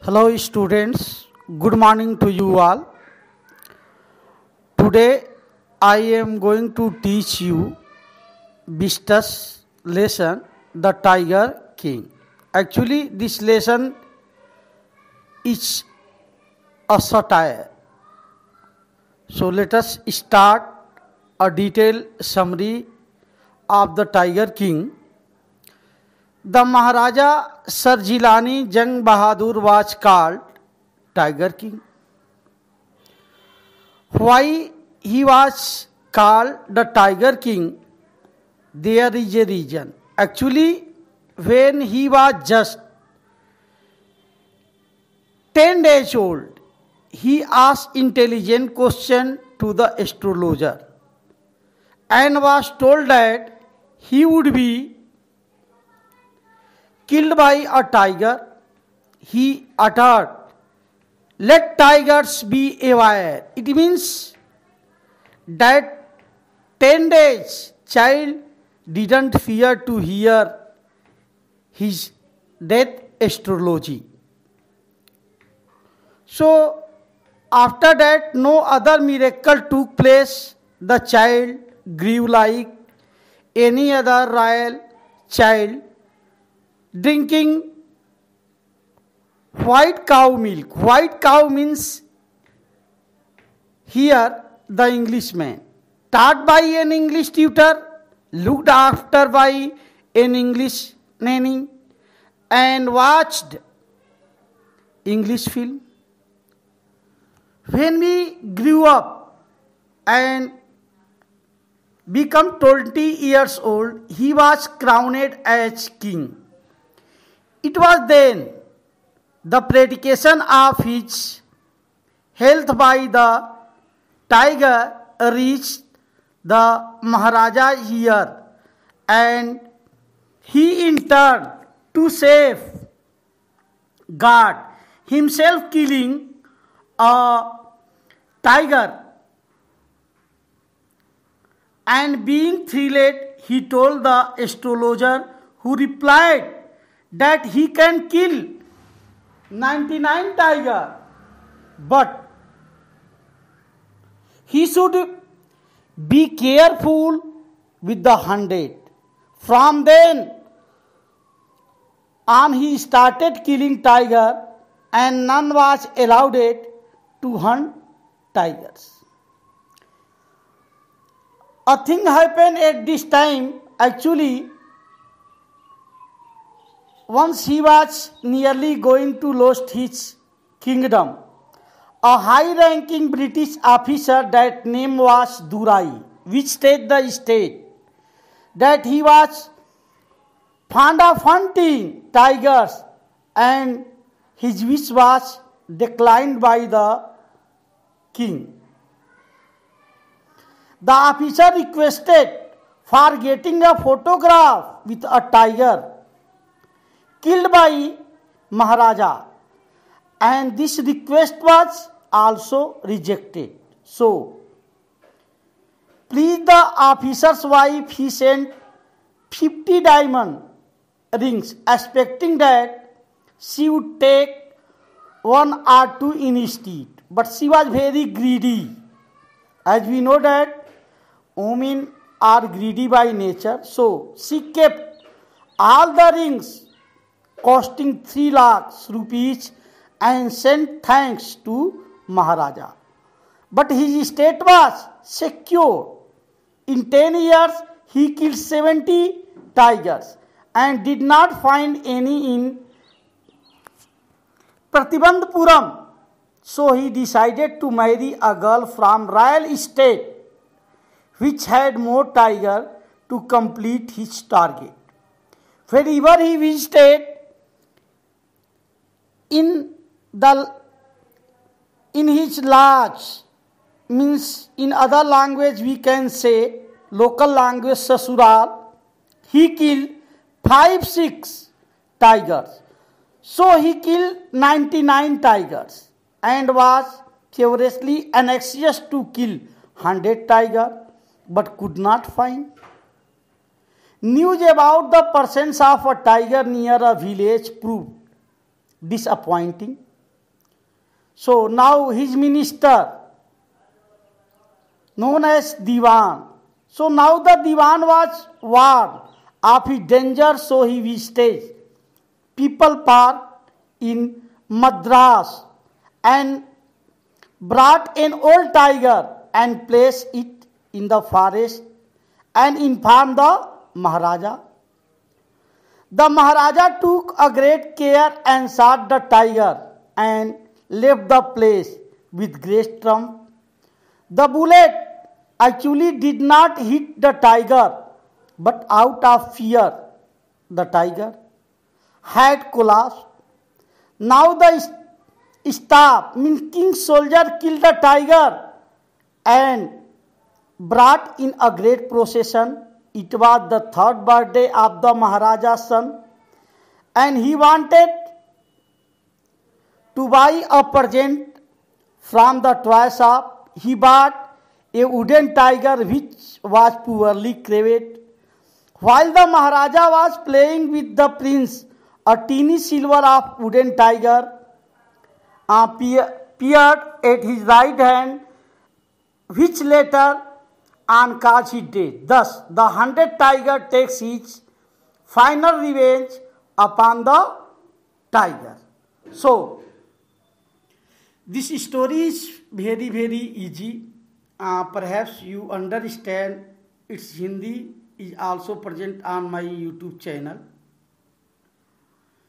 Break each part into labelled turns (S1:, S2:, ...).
S1: Hello students, good morning to you all. Today I am going to teach you business lesson The Tiger King. Actually this lesson is a satire. So let us start a detailed summary of the Tiger King. The Maharaja Sir Jilani Jang Bahadur was called Tiger King. Why he was called the Tiger King? There is a reason. Actually, when he was just 10 days old, he asked intelligent question to the astrologer and was told that he would be killed by a tiger. He uttered, "Let tigers be aware." It means that 10 days child didn't fear to hear his death astrology. So after that no other miracle took place. The child grew like any other royal child, drinking white cow milk. White cow means here the Englishman, taught by an English tutor, looked after by an English nanny, and watched English film. When we grew up and become 20 years old, he was crowned as king. It was then the predication of his health by the tiger reached the Maharaja's ear, and he in turn to save God himself killing a tiger, and being thrilled he told the astrologer, who replied that he can kill 99 tiger, but he should be careful with the 100. From then on he started killing tiger, and none was allowed to hunt tigers. A thing happened at this time. Actually, once he was nearly going to lose his kingdom, a high-ranking British officer, that name was Durai, which stated the state that he was fond of hunting tigers, and his wish was declined by the king. The officer requested for getting a photograph with a tiger killed by Maharaja, and this request was also rejected. So, pleased the officer's wife, he sent 50 diamond rings, expecting that she would take one or two instead. But she was very greedy. As we know that women are greedy by nature, so she kept all the rings costing 3 lakhs rupees and sent thanks to Maharaja. But his state was secure. In 10 years, he killed 70 tigers and did not find any in Pratibandhapuram. So he decided to marry a girl from royal estate which had more tiger to complete his target. Wherever he visited, in his lodge, means in other language we can say local language sasural, he killed 5-6 tigers. So he killed 99 tigers and was furiously anxious to kill 100 tigers, but could not find. News about the presence of a tiger near a village proved disappointing. So now his minister, known as Diwan. So now the Diwan was warned of his danger, so he visited People Park in Madras and brought an old tiger and placed it in the forest and informed the Maharaja. The Maharaja took a great care and shot the tiger and left the place with great triumph. The bullet actually did not hit the tiger, but out of fear, the tiger had collapsed. Now the staff, means king's soldier, killed the tiger and brought in a great procession. It was the third birthday of the Maharaja's son, and he wanted to buy a present from the toy shop. He bought a wooden tiger which was poorly carved. While the Maharaja was playing with the prince, a teeny silver of wooden tiger appeared at his right hand, which later on caused his death. Thus, the 100th tiger takes his final revenge upon the tiger. So, this story is very, very easy. Perhaps you understand its Hindi is also present on my YouTube channel.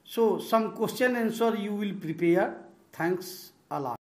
S1: So, some question answer you will prepare. Thanks a lot.